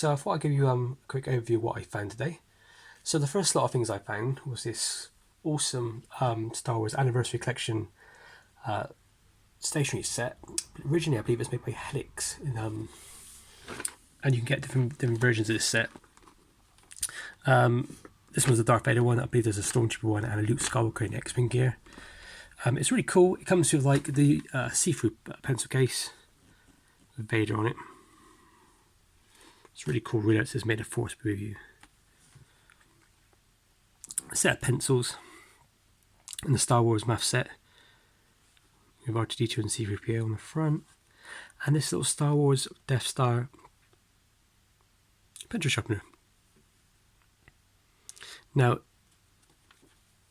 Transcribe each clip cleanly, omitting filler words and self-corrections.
So I thought I'd give you a quick overview of what I found today. So the first lot of things I found was this awesome Star Wars Anniversary Collection stationery set. Originally, I believe it was made by Helix, and you can get different versions of this set. This one's the Darth Vader one. I believe there's a Stormtrooper one and a Luke Skywalker in X-Wing gear. It's really cool. It comes with like the see-through pencil case with Vader on it. It's really cool. Really, it says "May the Force be with you." A set of pencils and the Star Wars math set with R2-D2 and C-3PO on the front, and this little Star Wars Death Star pencil sharpener. Now,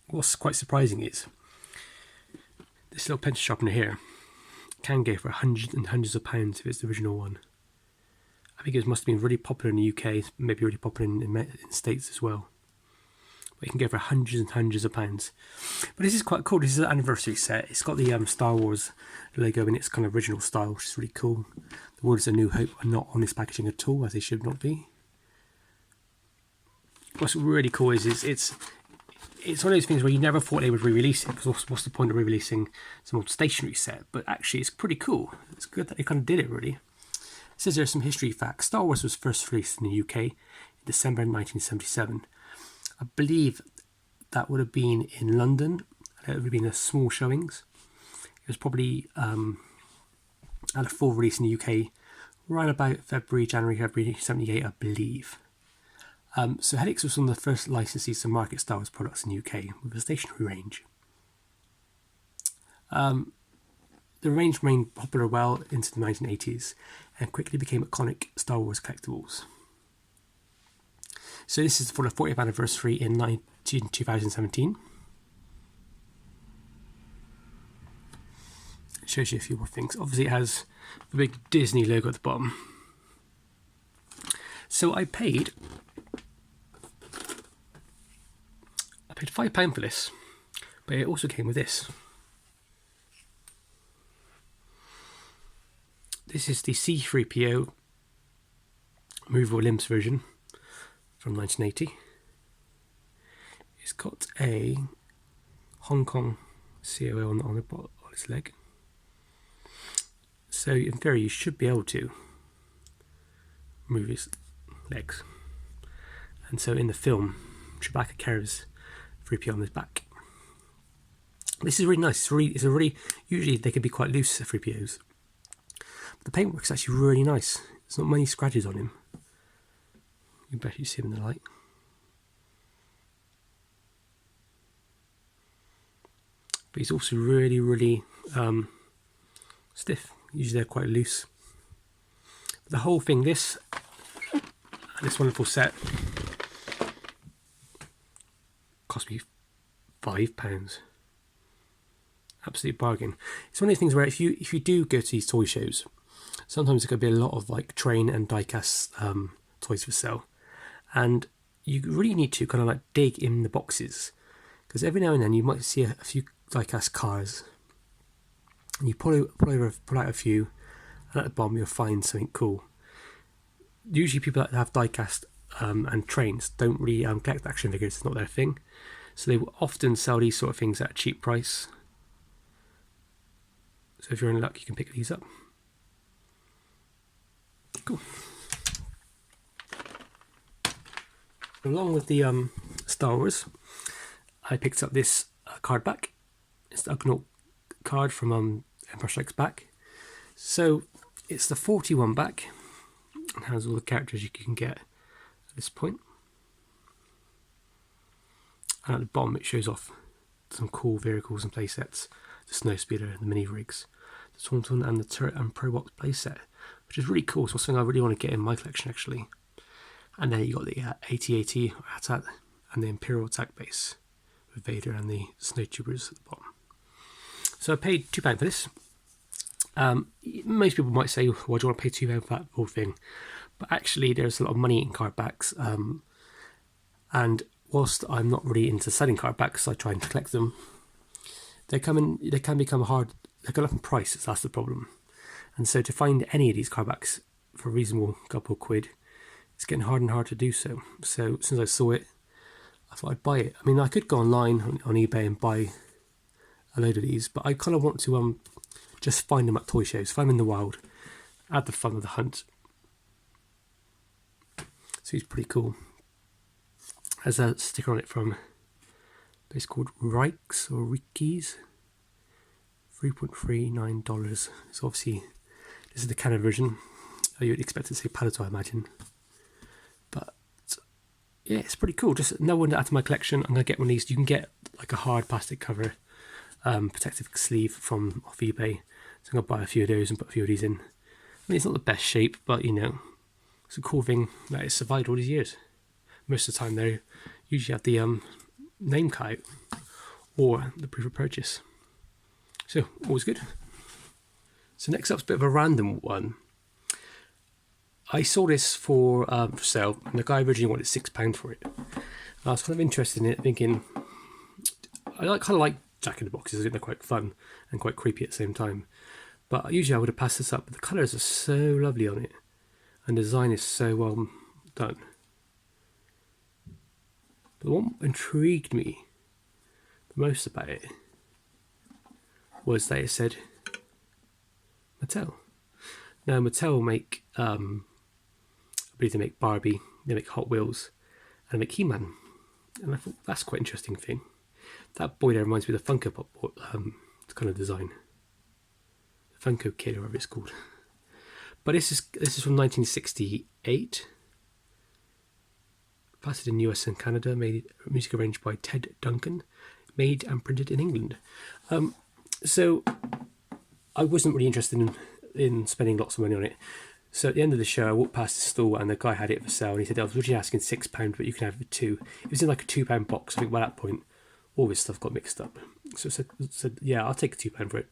what's quite surprising is this little pencil sharpener here can go for hundreds and hundreds of pounds if it's the original one. I think it must have been really popular in the UK, maybe really popular in the States as well. But you can go for hundreds and hundreds of pounds. But this is quite cool. This is an anniversary set. It's got the Star Wars logo in its kind of original style, which is really cool. The words "A New Hope" are not on this packaging at all, as they should not be. What's really cool is it's one of those things where you never thought they would re-release it, because what's the point of re-releasing some old stationery set? But actually, it's pretty cool. It's good that they kind of did it, really. It says there's some history facts. Star Wars was first released in the UK in December 1977. I believe that would have been in London. It would have been a small showings. It was probably at a full release in the UK around about January, February 78, I believe. So Helix was one of the first licensees to market Star Wars products in the UK with a stationery range. The range remained popular well into the 1980s and quickly became iconic Star Wars collectibles. So this is for the 40th anniversary in 2017. It shows you a few more things. Obviously it has the big Disney logo at the bottom. So I paid £5 for this, but it also came with this. This is the C-3PO movable limbs version from 1980. It's got a Hong Kong COL on its leg. So in theory you should be able to move his legs. And so in the film, Chewbacca carries 3PO on his back. This is really nice. Usually they can be quite loose, 3POs. But the paintwork's actually really nice. There's not many scratches on him. You can actually see him in the light. But he's also really stiff. Usually they're quite loose. But the whole thing, this wonderful set, cost me £5. Absolute bargain. It's one of those things where if you do go to these toy shows, sometimes there could be a lot of like train and die-cast toys for sale, and you really need to kind of like dig in the boxes, because every now and then you might see a few die-cast cars, and you pull out a few, and at the bottom you'll find something cool. Usually people that have die-cast and trains don't really collect action figures. It's not their thing, so they will often sell these sort of things at a cheap price. So if you're in luck, you can pick these up. Cool. Along with the Star Wars, I picked up this card back. It's the Ugnaught card from Empire Strikes Back. So it's the 41 back, and has all the characters you can get at this point. And at the bottom it shows off some cool vehicles and playsets: the Snowspeeder, the mini rigs, the Tauntaun, and the Turret and Probox playset, which is really cool. It's something I really want to get in my collection actually. And then you got the AT-AT AT-AT and the Imperial attack base with Vader and the Snowtroopers at the bottom. So I paid £2 for this. Most people might say, why do you want to pay £2 for that whole thing? But actually there's a lot of money in card backs, and whilst I'm not really into selling card backs, I try and collect them. They can become hard. They go up in price. That's the problem. And so to find any of these card backs for a reasonable couple of quid it's getting harder and harder to do so. So since I saw it, I thought I'd buy it. I mean, I could go online on eBay and buy a load of these, but I kind of want to just find them at toy shows, find them in the wild, add the fun of the hunt. So he's pretty cool. Has a sticker on it from a place called Rikes or Rickies. $3.39. So obviously this is the Canada version. You'd expect it to say Palato, I imagine. But yeah, it's pretty cool. Just no one to add to my collection. I'm gonna get one of these. You can get like a hard plastic cover, protective sleeve from off eBay. So I'm gonna buy a few of those and put a few of these in. I mean, it's not the best shape, but you know, it's a cool thing that it's survived all these years. Most of the time, they usually have the name card or the proof of purchase. So always good. So next up's a bit of a random one. I saw this for sale, and the guy originally wanted £6 for it. I was kind of interested in it, thinking I kind of like Jack in the Boxes. I think they're quite fun and quite creepy at the same time. But usually I would have passed this up. But the colours are so lovely on it, and the design is so well done. But what intrigued me the most about it was that it said Mattel. Now Mattel make, I believe they make Barbie, they make Hot Wheels, and they make He-Man. And I thought that's quite an interesting thing. That boy there reminds me of the Funko Pop kind of design. The Funko Kid, or whatever it's called. But this is from 1968. Planted in US and Canada, made music arranged by Ted Duncan, made and printed in England. So I wasn't really interested in spending lots of money on it. So at the end of the show, I walked past the store and the guy had it for sale, and he said, I was originally asking £6, but you can have it for £2. It was in like a £2 box. I think by that point, all this stuff got mixed up. So I said yeah, I'll take £2 for it.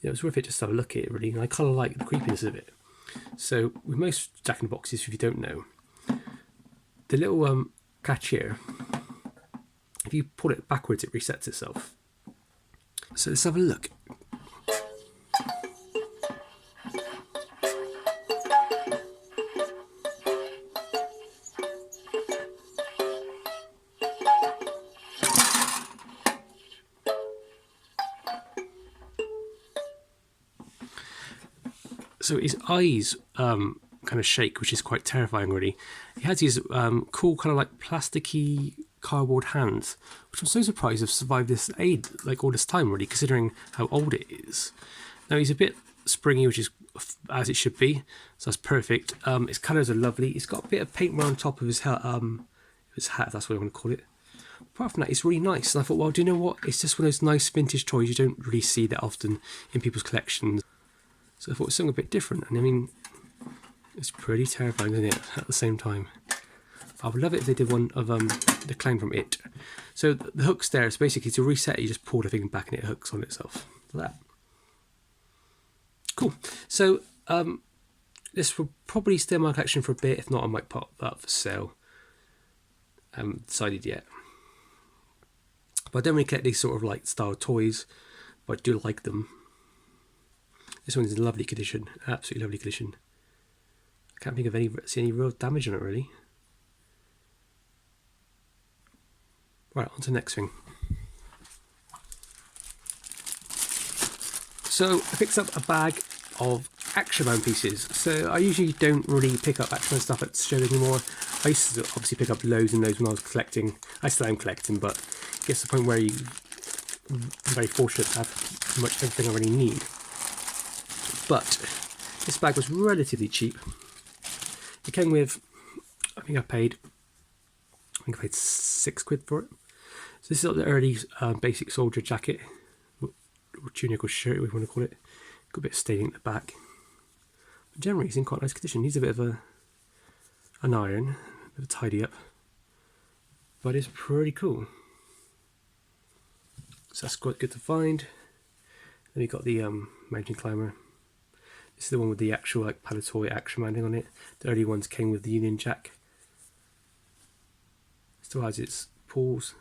It was worth it just to have a look at it, really. And I kind of like the creepiness of it. So with most Jack in the Boxes, if you don't know, the little catch here, if you pull it backwards, it resets itself. So let's have a look. So his eyes kind of shake, which is quite terrifying, really. He has these cool kind of like plasticky cardboard hands, which I'm so surprised have survived this age, like all this time, really, considering how old it is. Now he's a bit springy, which is as it should be, so that's perfect. His colours are lovely. He's got a bit of paint on top of his hat, if that's what I want to call it. Apart from that, it's really nice. And I thought, well, do you know what? It's just one of those nice vintage toys you don't really see that often in people's collections. So I thought it was something a bit different. And I mean, it's pretty terrifying, isn't it, at the same time? I would love it if they did one of the clown from It. So the hook's there. It's basically to reset it, you just pull the thing back and it hooks on itself. Like that. Cool. So this will probably stay in my collection for a bit. If not, I might pop that up for sale. I haven't decided yet. But I don't really collect these sort of like style toys, but I do like them. This one's in lovely condition, absolutely lovely condition. I can't think of any real damage on it, really. Right, on to the next thing. So I picked up a bag of Action Man pieces. So I usually don't really pick up Action Man stuff at shows anymore. I used to obviously pick up loads and loads when I was collecting. I still am collecting, but it gets to the point where I'm very fortunate to have pretty much everything I really need. But this bag was relatively cheap. It came with, I think I paid £6 for it. So this is like the early basic soldier jacket, or tunic or shirt, whatever you want to call it. Got a bit of staining at the back. But generally it's in quite nice condition. Needs a bit of an iron, a bit of a tidy up. But it's pretty cool. So that's quite good to find. Then we got the mountain climber. This is the one with the actual like Palatoy Action Man thing on it. The early ones came with the Union Jack. It still has its paws,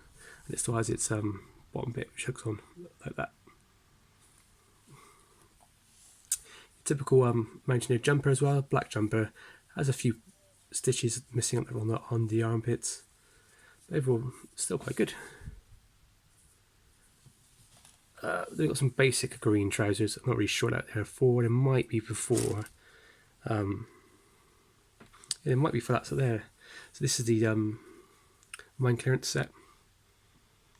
and it still has its bottom bit which hooks on like that. Typical mountaineer jumper as well, black jumper. Has a few stitches missing up on the armpits. But overall, still quite good. They've got some basic green trousers. I'm not really sure what they're for. It might be before. It might be for that. So there. So this is the mine clearance set.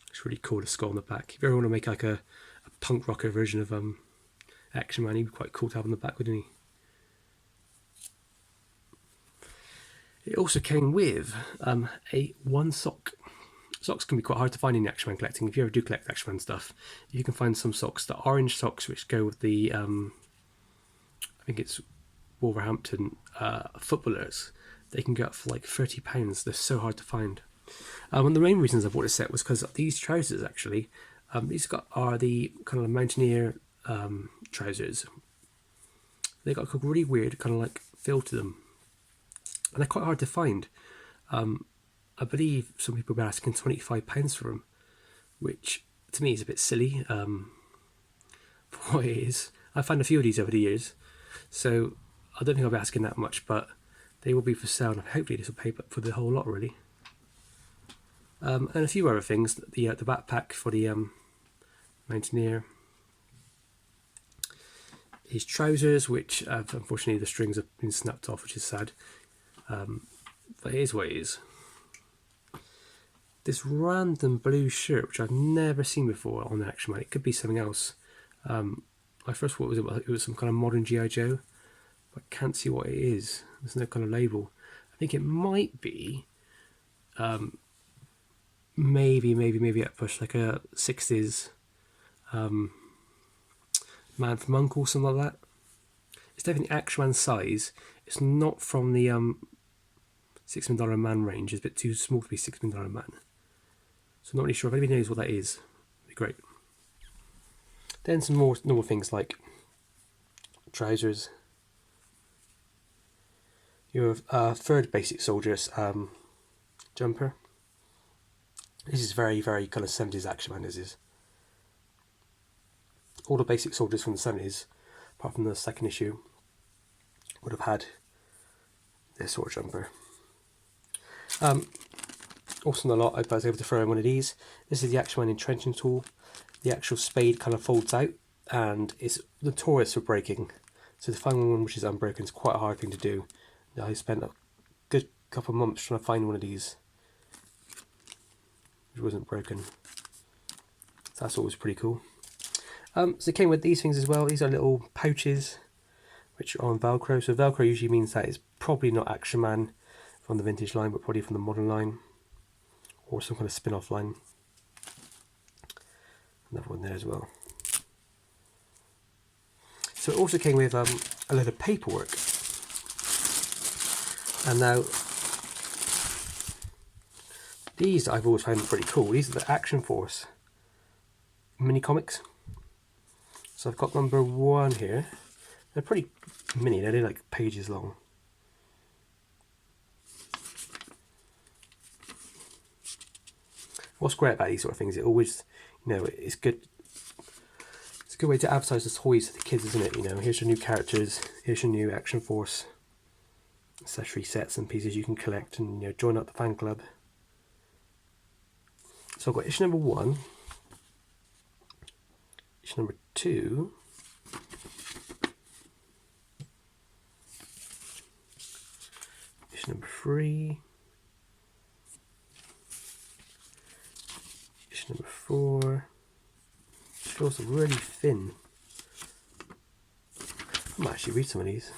It's really cool. The skull on the back. If you ever want to make like a punk rocker version of Action Man, he'd be quite cool to have on the back, wouldn't he? It also came with a one sock. Socks can be quite hard to find in the Action Man collecting. If you ever do collect Action Man stuff, you can find some socks, the orange socks, which go with the, I think it's Wolverhampton footballers. They can go up for like £30. They're so hard to find. One of the main reasons I bought this set was because these trousers, actually, these are the kind of mountaineer trousers. They got a really weird kind of like feel to them, and they're quite hard to find. I believe some people are asking £25 for them, which to me is a bit silly for what it is. I've found a few of these over the years, so I don't think I'll be asking that much, but they will be for sale, and hopefully this will pay for the whole lot, really. And a few other things, the backpack for the mountaineer, his trousers, which unfortunately the strings have been snapped off, which is sad, but here's what it is. This random blue shirt, which I've never seen before on Action Man. It could be something else. I first thought it was some kind of modern G.I. Joe, but I can't see what it is. There's no kind of label. I think it might be maybe at push like a 60s Man from U.N.C.L.E., something like that. It's definitely Action Man size. It's not from the $6 million man range. It's a bit too small to be $6 million man. So I'm not really sure if anybody knows what that is. It'd be great. Then some more normal things like trousers. Your third basic soldier's jumper. This is very, very kind of 70s Action Man, this is. All the basic soldiers from the 70s, apart from the second issue, would have had this sort of jumper. Also in the lot, I was able to throw in one of these. This is the Action Man entrenching tool. The actual spade kind of folds out, and it's notorious for breaking. So to find one which is unbroken is quite a hard thing to do. I spent a good couple of months trying to find one of these which wasn't broken. So that's always pretty cool. So it came with these things as well. These are little pouches which are on Velcro. So Velcro usually means that it's probably not Action Man from the vintage line, but probably from the modern line or some kind of spin-off line. Another one there as well. So it also came with a load of paperwork. And now these I've always found pretty cool. These are the Action Force mini comics. So I've got number 1 here. They're pretty mini, they're like pages long. What's great about these sort of things, it always, it's good. It's a good way to advertise the toys to the kids, isn't it? Here's your new characters, here's your new Action Force accessory sets and pieces you can collect and join up the fan club. So I've got issue number 1, issue number 2, issue number 3, issue number 4. It feels really thin. I might actually read some of these.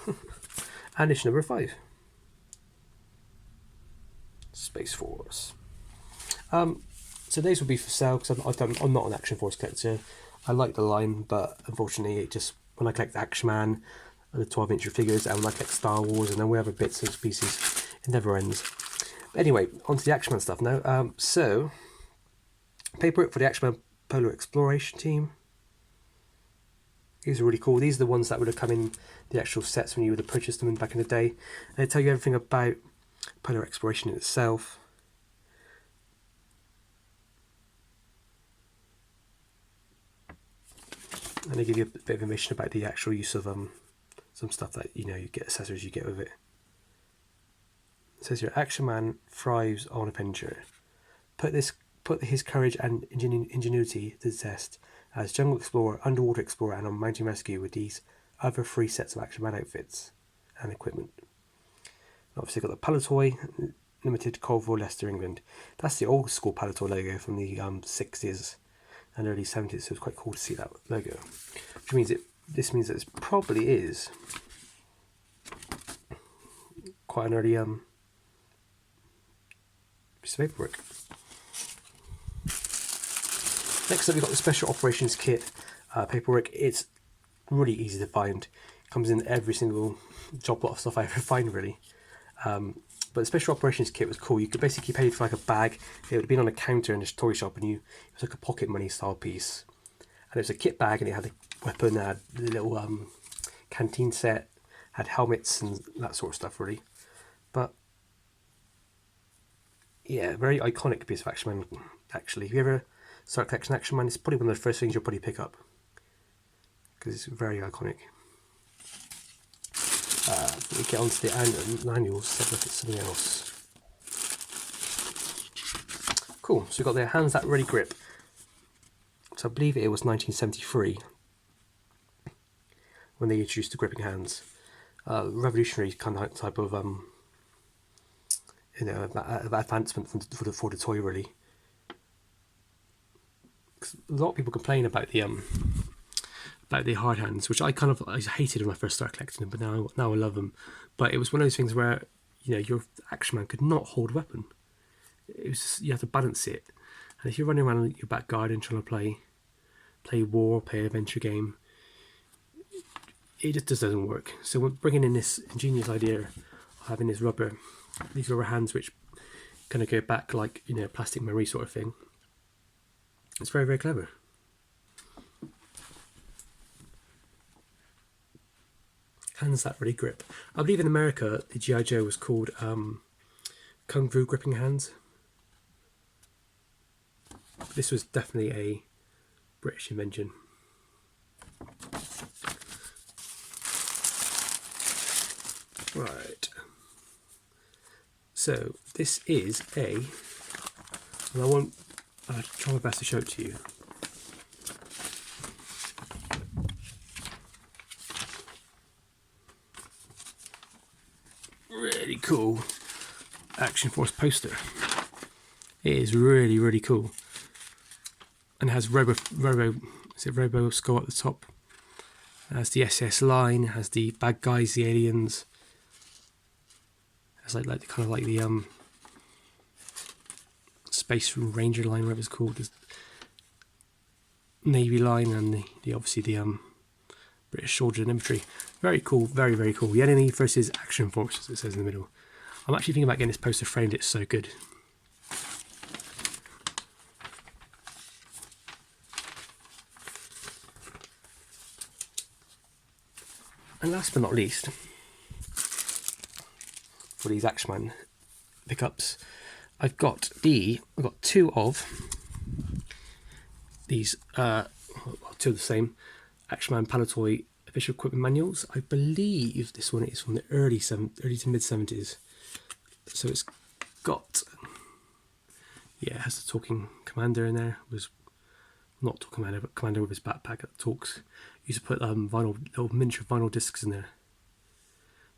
And issue number 5, Space Force. So these will be for sale because I'm not an Action Force collector. I like the line, but unfortunately, when I collect Action Man and the 12-inch figures, and when I collect Star Wars and then we have bits and pieces, it never ends. But anyway, on to the Action Man stuff now. So paperwork for the Action Man Polar Exploration Team. These are really cool. These are the ones that would have come in the actual sets when you would have purchased them back in the day. And they tell you everything about Polar Exploration in itself. And they give you a bit of information about the actual use of some stuff that you get accessories you get with it. says here, Action Man thrives on adventure. Put his courage and ingenuity to the test as jungle explorer, underwater explorer, and on mountain rescue with these other 3 sets of Action Man outfits and equipment. And obviously got the Palatoy Limited, Colville, Leicester, England. That's the old school Palatoy logo from the 60s and early 70s, so it's quite cool to see that logo. Which means this means that it probably is quite an early piece of paperwork. Next up, we've got the Special Operations Kit paperwork. It's really easy to find. Comes in every single job lot of stuff I ever find, really. But the Special Operations Kit was cool. You could basically pay for like a bag. It would have been on a counter in this toy shop, and it was like a pocket money style piece. And it was a kit bag, and it had a weapon, it had the little canteen set, had helmets and that sort of stuff, really. But yeah, very iconic piece of Action Man, actually. If you ever start collecting Action Man, it's probably one of the first things you'll probably pick up, because it's very iconic. We get onto the annuals, let's look at something else. Cool, so we've got the Hands That Really Grip. So I believe it was 1973 when they introduced the gripping hands. Revolutionary kind of type of advancement for the toy, really. A lot of people complain about the hard hands, which I hated when I first started collecting them, but now I love them. But it was one of those things where your Action Man could not hold a weapon. It was just, you have to balance it, and if you're running around your back garden trying to play war, play an adventure game, it just doesn't work. So we're bringing in this ingenious idea of having these rubber hands which kind of go back like plastic memory sort of thing. It's very, very clever. Hands That Really Grip. I believe in America the G.I. Joe was called Kung Fu Gripping Hands. This was definitely a British invention. Right. So this is and I'll try my best to show it to you. Really cool Action Force poster. It is really, really cool. And it has Robo Skull at the top. It has the SS line, it has the bad guys, the aliens. It's like the Space Ranger line, whatever it's called. There's Navy line and the obviously the British soldier and infantry. Very cool, very, very cool. The enemy versus Action Force, as it says in the middle. I'm actually thinking about getting this poster framed, it's so good. And last but not least, for these Action Man pickups, I've got two of these, two of the same Action Man Palatoy official equipment manuals. I believe this one is from the early to mid 70s. So it's got, it has the talking commander in there. It was not talking commander, but commander with his backpack that talks. Used to put little miniature vinyl discs in there.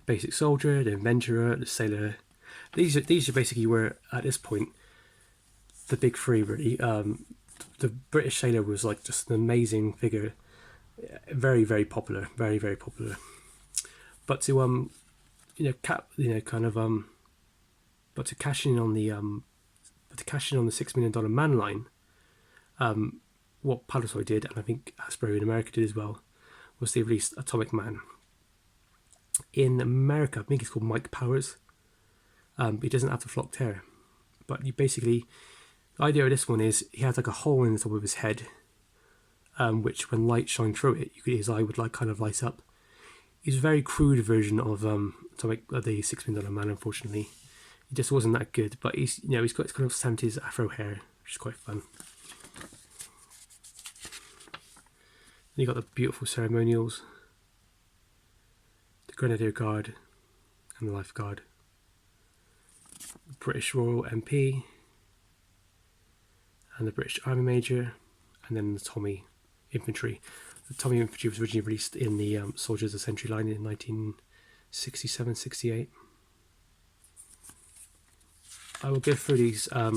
Basic soldier, the adventurer, the sailor. These are basically were at this point the big three, really. The British sailor was like just an amazing figure, very, very popular, very, very popular. But to but to cash in on the $6 million man line, what Palatoy did, and I think Hasbro in America did as well, was they released Atomic Man. In America, I think it's called Mike Powers. He doesn't have the flocked hair, but the idea of this one is he has like a hole in the top of his head, which when light shined through it, his eye would kind of light up. He's a very crude version of the $6 Million Man. Unfortunately, he just wasn't that good. But he's got his kind of 70s afro hair, which is quite fun. Then you got the beautiful ceremonials, the Grenadier Guard, and the Life Guard. British Royal MP, and the British Army Major, and then the Tommy Infantry. The Tommy Infantry was originally released in the Soldiers of the Century line in 1967-68. I will go through these. I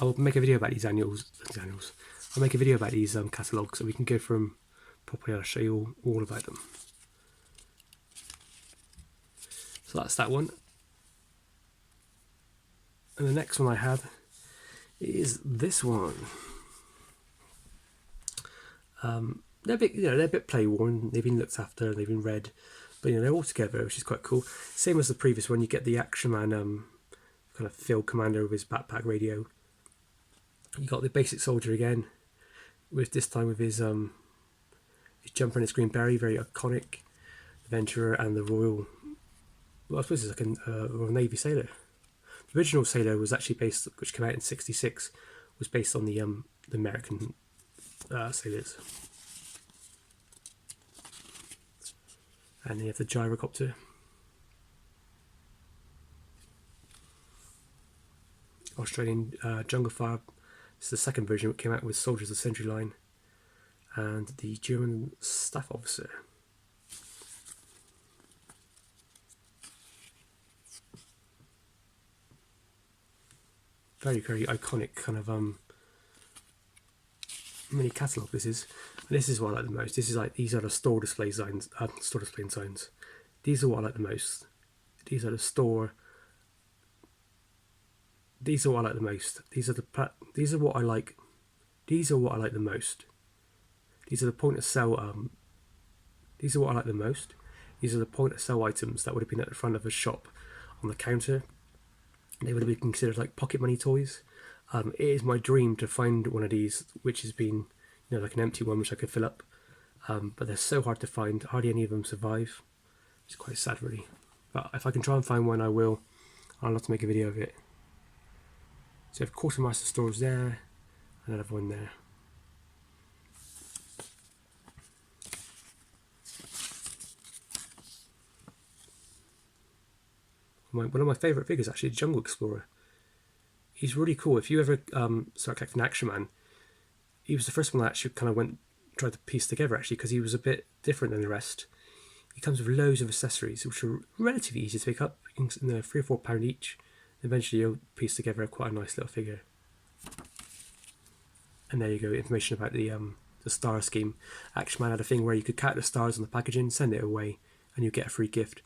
will make a video about these annuals. I'll make a video about these catalogues, so we can go through them properly. I'll show you all about them. So that's that one. And the next one I have is this one. They're a bit play worn. They've been looked after. They've been read, but they're all together, which is quite cool. Same as the previous one. You get the Action Man kind of field commander with his backpack radio. You got the basic soldier again, with this time with his jumper and his green beret, very iconic. The Venturer and the Royal. Well, I suppose it's like a Royal Navy sailor. The original sailor was actually based, which came out in '66, was based on the American sailors. And you have the gyrocopter. Australian Jungle Fire. This is the second version, which came out with Soldiers of the Century line. And the German Staff Officer. Very, very iconic kind of mini catalogue this is. And this is what I like the most. This is like, these are the store display signs, signs. These are what I like the most. These are the store. These are what I like the most. These are what I like. These are what I like the most. These are the point of sale. These are what I like the most. These are the point of sale items that would have been at the front of a shop on the counter. They would have been considered like pocket money toys. It is my dream to find one of these, which has been, like an empty one which I could fill up. But they're so hard to find. Hardly any of them survive. It's quite sad, really. But if I can try and find one, I will. I'd love to make a video of it. So you have Quartermaster stores there, and another one there. One of my favourite figures, actually, Jungle Explorer. He's really cool. If you ever start collecting Action Man, he was the first one that actually kind of tried to piece together, actually, because he was a bit different than the rest. He comes with loads of accessories, which are relatively easy to pick up, in £3 or £4 each. Eventually you'll piece together quite a nice little figure. And there you go, information about the star scheme. Action Man had a thing where you could count the stars on the packaging, send it away, and you get a free gift.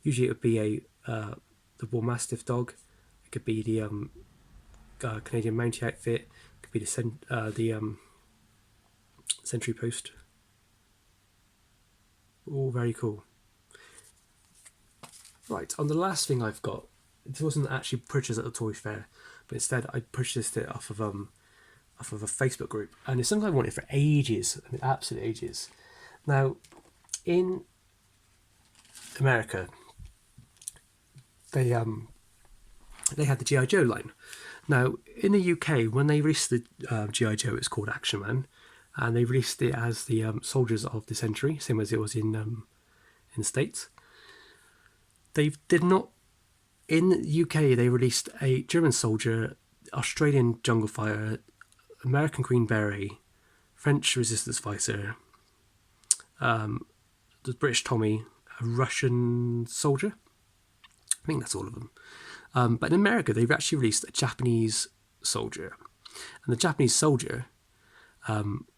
Usually it would be the Bull Mastiff dog. It could be the Canadian Mountie outfit. It could be the Sentry Post. All very cool. Right, on the last thing I've got, this wasn't actually purchased at the toy fair, but instead I purchased it off of a Facebook group, and it's something I wanted for ages. I mean, absolute ages. Now, in America, they had the G.I. Joe line. Now, in the UK, when they released the G.I. Joe, it's called Action Man, and they released it as the Soldiers of the Century, same as it was in the States. They did not. In the UK, they released a German soldier, Australian Jungle Fire, American Green Beret, French Resistance Fighter, the British Tommy, a Russian soldier. I think that's all of them. But in America, they've actually released a Japanese soldier. And the Japanese soldier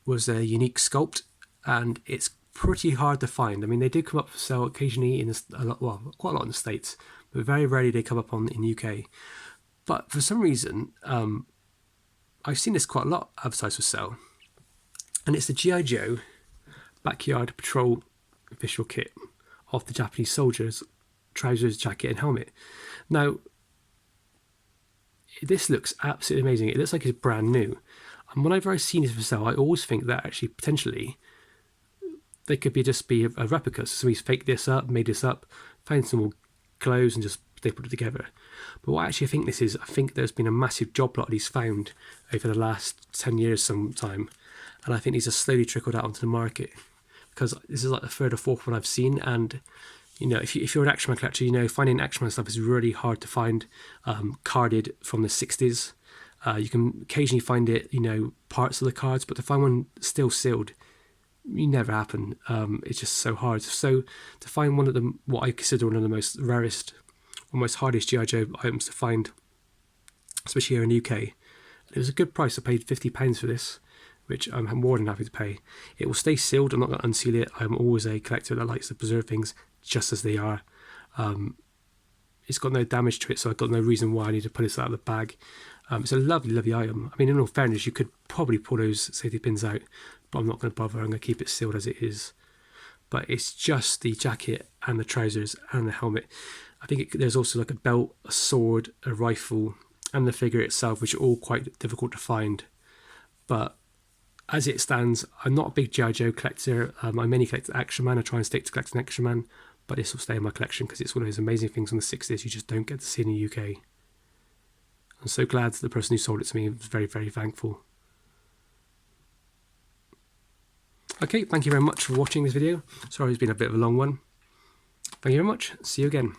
was a unique sculpt, and it's pretty hard to find. I mean, they did come up for sale occasionally quite a lot in the States, but very rarely they come up in the UK. But for some reason, I've seen this quite a lot advertised for sale, and it's the G.I. Joe Backyard Patrol official kit of the Japanese soldiers, trousers, jacket, and helmet. Now, this looks absolutely amazing. It looks like it's brand new. And whenever I've seen this for sale, I always think that actually potentially they could just be a replica. So somebody's faked this up, made this up, found some more clothes and just they put it together. But what I actually think this is, I think there's been a massive job lot of these found over the last 10 years sometime. And I think these are slowly trickled out onto the market, because this is like the third or fourth one I've seen, and You know, if you're an Action Man collector, you know, finding Action Man stuff is really hard to find carded from the 60s. You can occasionally find it, you know, parts of the cards, but to find one still sealed, it never happen. It's just so hard. So to find one of them, what I consider one of the most rarest, or most hardest G.I. Joe items to find, especially here in the UK, it was a good price. I paid £50 for this, which I'm more than happy to pay. It will stay sealed. I'm not going to unseal it. I'm always a collector that likes to preserve things just as they are. It's got no damage to it, so I've got no reason why I need to pull this out of the bag. It's a lovely, lovely item. I mean, in all fairness, you could probably pull those safety pins out, but I'm not going to bother. I'm going to keep it sealed as it is. But it's just the jacket and the trousers and the helmet. I think there's also like a belt, a sword, a rifle, and the figure itself, which are all quite difficult to find. But as it stands, I'm not a big G.I. Joe collector. I mainly collect Action Man. I try and stick to collecting Action Man, but this will stay in my collection because it's one of those amazing things from the 60s you just don't get to see in the UK. I'm so glad that the person who sold it to me was very, very thankful. Okay, thank you very much for watching this video. Sorry it's been a bit of a long one. Thank you very much. See you again.